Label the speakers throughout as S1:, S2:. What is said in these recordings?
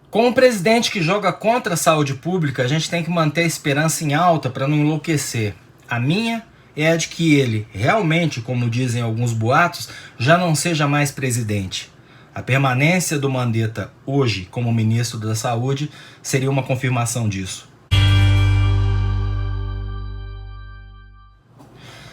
S1: Com um presidente que joga contra a saúde pública, a gente tem que manter a esperança em alta para não enlouquecer. A minha é a de que ele, realmente, como dizem alguns boatos, já não seja mais presidente. A permanência do Mandetta hoje como ministro da Saúde seria uma confirmação disso.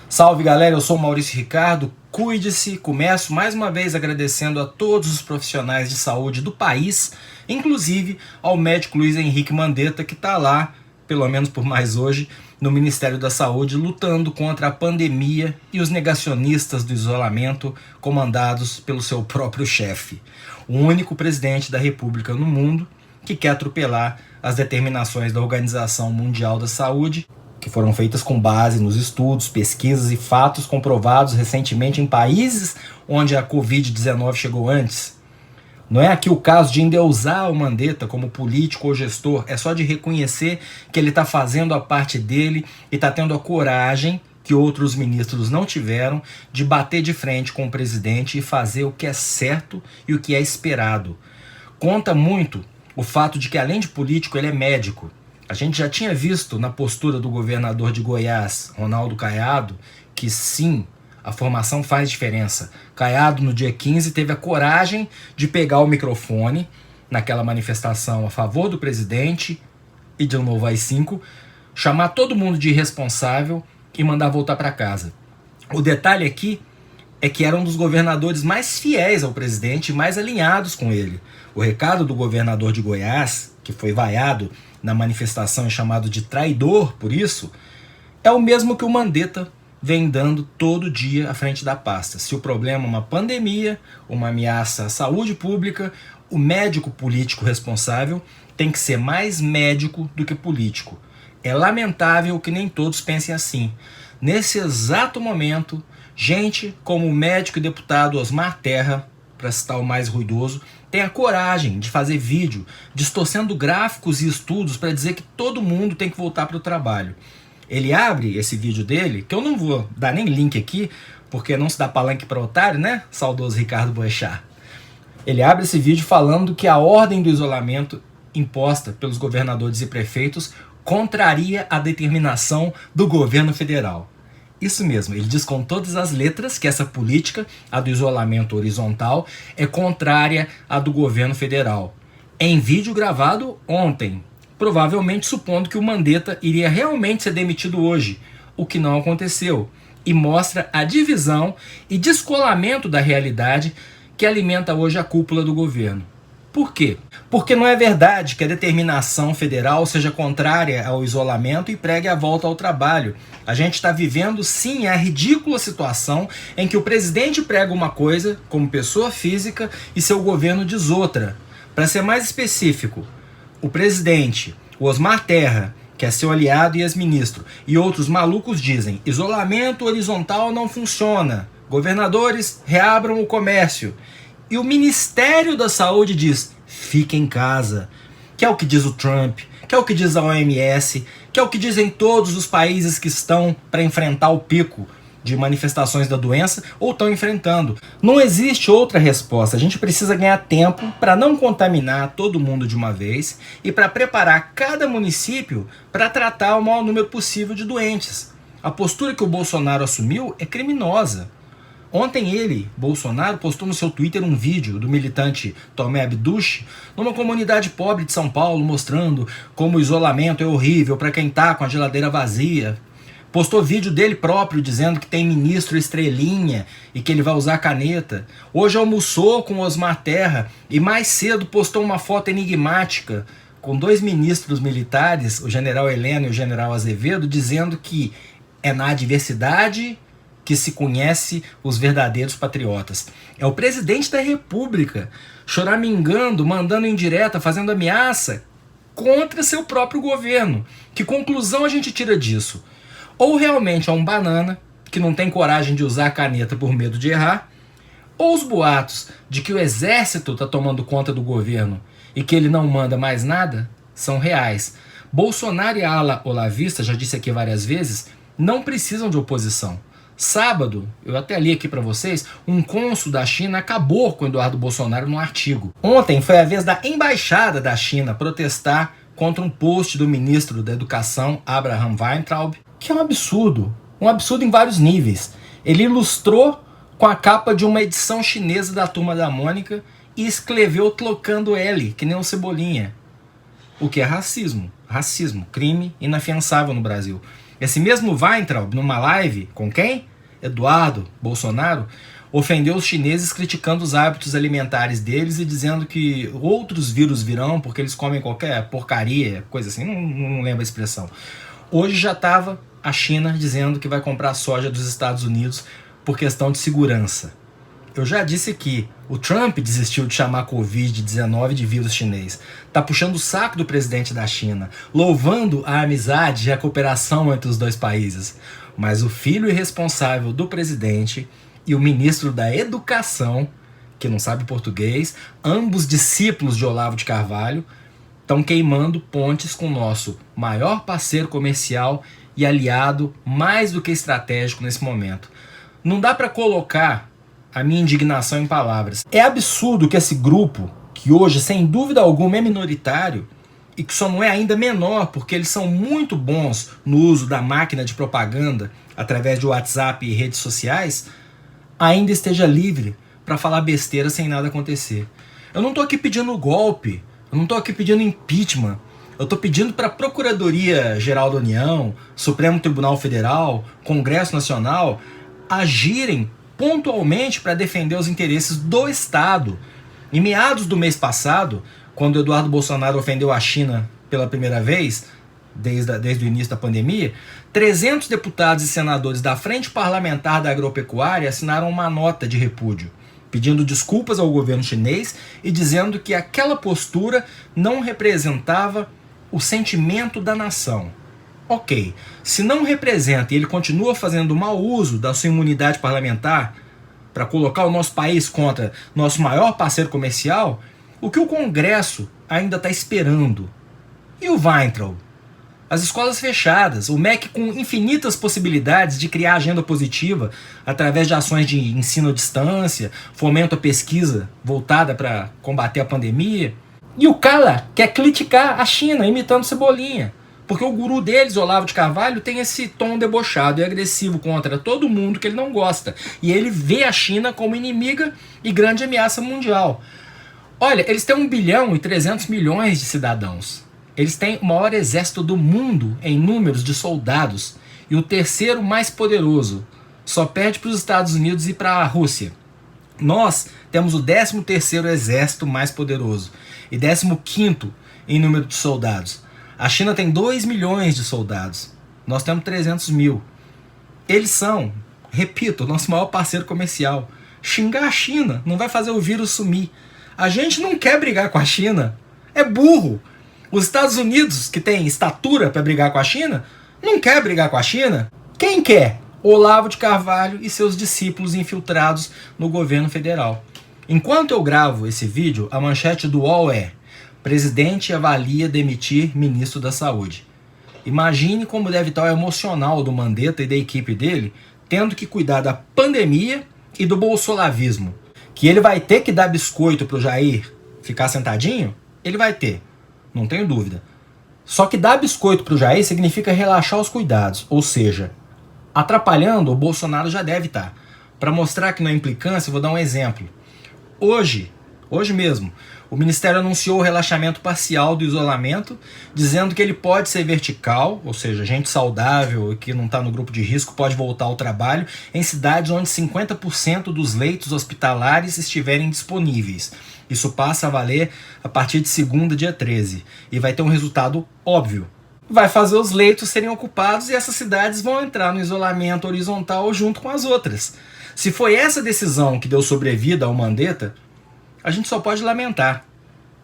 S1: Salve galera, eu sou o Maurício Ricardo, cuide-se. Começo mais uma vez agradecendo a todos os profissionais de saúde do país, inclusive ao médico Luiz Henrique Mandetta, que está lá, pelo menos por mais hoje, no Ministério da Saúde, lutando contra a pandemia e os negacionistas do isolamento comandados pelo seu próprio chefe, o único presidente da República no mundo que quer atropelar as determinações da Organização Mundial da Saúde, que foram feitas com base nos estudos, pesquisas e fatos comprovados recentemente em países onde a Covid-19 chegou antes. Não é aqui o caso de endeusar o Mandetta como político ou gestor, é só de reconhecer que ele está fazendo a parte dele e está tendo a coragem, que outros ministros não tiveram, de bater de frente com o presidente e fazer o que é certo e o que é esperado. Conta muito o fato de que, além de político, ele é médico. A gente já tinha visto na postura do governador de Goiás, Ronaldo Caiado, que sim, a formação faz diferença. Caiado, no dia 15, teve a coragem de pegar o microfone naquela manifestação a favor do presidente e de um novo AI-5, chamar todo mundo de irresponsável e mandar voltar para casa. O detalhe aqui é que era um dos governadores mais fiéis ao presidente e mais alinhados com ele. O recado do governador de Goiás, que foi vaiado na manifestação e chamado de traidor por isso, é o mesmo que o Mandetta vem dando todo dia à frente da pasta. Se o problema é uma pandemia, uma ameaça à saúde pública, o médico político responsável tem que ser mais médico do que político. É lamentável que nem todos pensem assim. Nesse exato momento, gente como o médico e deputado Osmar Terra, para citar o mais ruidoso, tem a coragem de fazer vídeo distorcendo gráficos e estudos para dizer que todo mundo tem que voltar para o trabalho. Ele abre esse vídeo dele, que eu não vou dar nem link aqui, porque não se dá palanque para otário, né? Saudoso Ricardo Boechat. Ele abre esse vídeo falando que a ordem do isolamento imposta pelos governadores e prefeitos contraria a determinação do governo federal. Isso mesmo, ele diz com todas as letras que essa política, a do isolamento horizontal, é contrária à do governo federal. Em vídeo gravado ontem, provavelmente supondo que o Mandetta iria realmente ser demitido hoje, o que não aconteceu, e mostra a divisão e descolamento da realidade que alimenta hoje a cúpula do governo. Por quê? Porque não é verdade que a determinação federal seja contrária ao isolamento e pregue a volta ao trabalho. A gente está vivendo, sim, a ridícula situação em que o presidente prega uma coisa, como pessoa física, e seu governo diz outra. Para ser mais específico, o presidente, o Osmar Terra, que é seu aliado e ex-ministro, e outros malucos dizem: isolamento horizontal não funciona, governadores reabram o comércio. E o Ministério da Saúde diz: fique em casa, que é o que diz o Trump, que é o que diz a OMS, que é o que dizem todos os países que estão para enfrentar o pico de manifestações da doença ou estão enfrentando. Não existe outra resposta. A gente precisa ganhar tempo para não contaminar todo mundo de uma vez e para preparar cada município para tratar o maior número possível de doentes. A postura que o Bolsonaro assumiu é criminosa. Ontem ele, Bolsonaro, postou no seu Twitter um vídeo do militante Tomé Abduch numa comunidade pobre de São Paulo, mostrando como o isolamento é horrível para quem está com a geladeira vazia. Postou vídeo dele próprio dizendo que tem ministro estrelinha e que ele vai usar caneta. Hoje almoçou com Osmar Terra e mais cedo postou uma foto enigmática com dois ministros militares, o general Heleno e o general Azevedo, dizendo que é na adversidade que se conhece os verdadeiros patriotas. É o presidente da República choramingando, mandando indireta, fazendo ameaça contra seu próprio governo. Que conclusão a gente tira disso? Ou realmente é um banana que não tem coragem de usar a caneta por medo de errar, ou os boatos de que o exército está tomando conta do governo e que ele não manda mais nada são reais. Bolsonaro e a ala olavista, já disse aqui várias vezes, não precisam de oposição. Sábado, eu até li aqui para vocês, um cônsul da China acabou com o Eduardo Bolsonaro num artigo. Ontem foi a vez da embaixada da China protestar contra um post do ministro da Educação, Abraham Weintraub, que é um absurdo em vários níveis. Ele ilustrou com a capa de uma edição chinesa da Turma da Mônica e escreveu trocando L, que nem um Cebolinha. O que é racismo. Racismo, crime inafiançável no Brasil. Esse mesmo Weintraub, numa live com quem? Eduardo Bolsonaro, ofendeu os chineses criticando os hábitos alimentares deles e dizendo que outros vírus virão porque eles comem qualquer porcaria, coisa assim, não lembro a expressão. Hoje já estava a China dizendo que vai comprar soja dos Estados Unidos por questão de segurança. Eu já disse aqui, o Trump desistiu de chamar a Covid-19 de vírus chinês. Tá puxando o saco do presidente da China, louvando a amizade e a cooperação entre os dois países. Mas o filho irresponsável do presidente e o ministro da Educação, que não sabe português, ambos discípulos de Olavo de Carvalho, estão queimando pontes com o nosso maior parceiro comercial e aliado mais do que estratégico nesse momento. Não dá para colocar a minha indignação em palavras. É absurdo que esse grupo, que hoje sem dúvida alguma é minoritário, e que só não é ainda menor porque eles são muito bons no uso da máquina de propaganda através de WhatsApp e redes sociais, ainda esteja livre para falar besteira sem nada acontecer. Eu não estou aqui pedindo golpe, eu não estou aqui pedindo impeachment, eu estou pedindo para a Procuradoria-Geral da União, Supremo Tribunal Federal, Congresso Nacional agirem pontualmente para defender os interesses do Estado. Em meados do mês passado, quando Eduardo Bolsonaro ofendeu a China pela primeira vez, desde o início da pandemia, 300 deputados e senadores da Frente Parlamentar da Agropecuária assinaram uma nota de repúdio, pedindo desculpas ao governo chinês e dizendo que aquela postura não representava o sentimento da nação. Ok, se não representa e ele continua fazendo mau uso da sua imunidade parlamentar para colocar o nosso país contra nosso maior parceiro comercial, o que o Congresso ainda está esperando? E o Weintraub? As escolas fechadas, o MEC com infinitas possibilidades de criar agenda positiva através de ações de ensino à distância, fomento à pesquisa voltada para combater a pandemia. E o cara quer criticar a China imitando Cebolinha. Porque o guru deles, Olavo de Carvalho, tem esse tom debochado e agressivo contra todo mundo que ele não gosta. E ele vê a China como inimiga e grande ameaça mundial. Olha, eles têm 1 bilhão e 300 milhões de cidadãos. Eles têm o maior exército do mundo em números de soldados e o terceiro mais poderoso. Só perde para os Estados Unidos e para a Rússia. Nós temos o 13º exército mais poderoso e 15º em número de soldados. A China tem 2 milhões de soldados. Nós temos 300 mil. Eles são, repito, o nosso maior parceiro comercial. Xingar a China não vai fazer o vírus sumir. A gente não quer brigar com a China. É burro. Os Estados Unidos, que tem estatura para brigar com a China, não quer brigar com a China. Quem quer? Olavo de Carvalho e seus discípulos infiltrados no governo federal. Enquanto eu gravo esse vídeo, a manchete do UOL é: presidente avalia demitir ministro da Saúde. Imagine como deve estar o emocional do Mandetta e da equipe dele, tendo que cuidar da pandemia e do bolsolavismo. Que ele vai ter que dar biscoito pro Jair ficar sentadinho? Ele vai ter, não tenho dúvida. Só que dar biscoito pro Jair significa relaxar os cuidados, ou seja, atrapalhando o Bolsonaro já deve estar. Para mostrar que não é implicância, eu vou dar um exemplo. Hoje mesmo, o Ministério anunciou o relaxamento parcial do isolamento, dizendo que ele pode ser vertical, ou seja, gente saudável e que não está no grupo de risco pode voltar ao trabalho em cidades onde 50% dos leitos hospitalares estiverem disponíveis. Isso passa a valer a partir de segunda, dia 13, e vai ter um resultado óbvio. Vai fazer os leitos serem ocupados e essas cidades vão entrar no isolamento horizontal junto com as outras. Se foi essa decisão que deu sobrevida ao Mandetta, a gente só pode lamentar.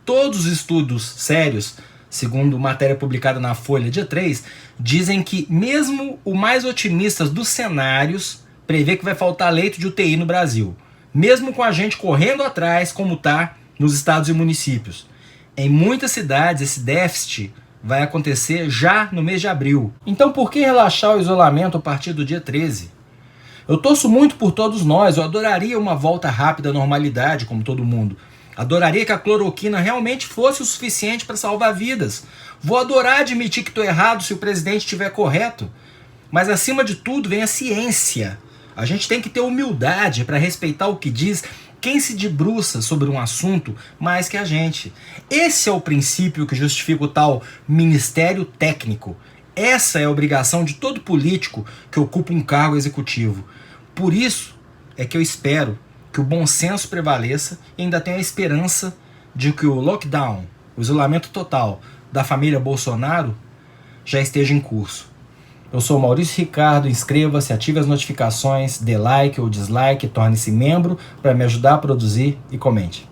S1: Todos os estudos sérios, segundo matéria publicada na Folha dia 3, dizem que mesmo o mais otimista dos cenários prevê que vai faltar leito de UTI no Brasil. Mesmo com a gente correndo atrás, como está nos estados e municípios. Em muitas cidades, esse déficit vai acontecer já no mês de abril. Então por que relaxar o isolamento a partir do dia 13? Eu torço muito por todos nós, eu adoraria uma volta rápida à normalidade, como todo mundo. Adoraria que a cloroquina realmente fosse o suficiente para salvar vidas. Vou adorar admitir que estou errado se o presidente estiver correto. Mas acima de tudo vem a ciência. A gente tem que ter humildade para respeitar o que diz quem se debruça sobre um assunto mais que a gente. Esse é o princípio que justifica o tal ministério técnico. Essa é a obrigação de todo político que ocupa um cargo executivo. Por isso é que eu espero que o bom senso prevaleça e ainda tenho a esperança de que o lockdown, o isolamento total da família Bolsonaro já esteja em curso. Eu sou Maurício Ricardo, inscreva-se, ative as notificações, dê like ou dislike, torne-se membro para me ajudar a produzir e comente.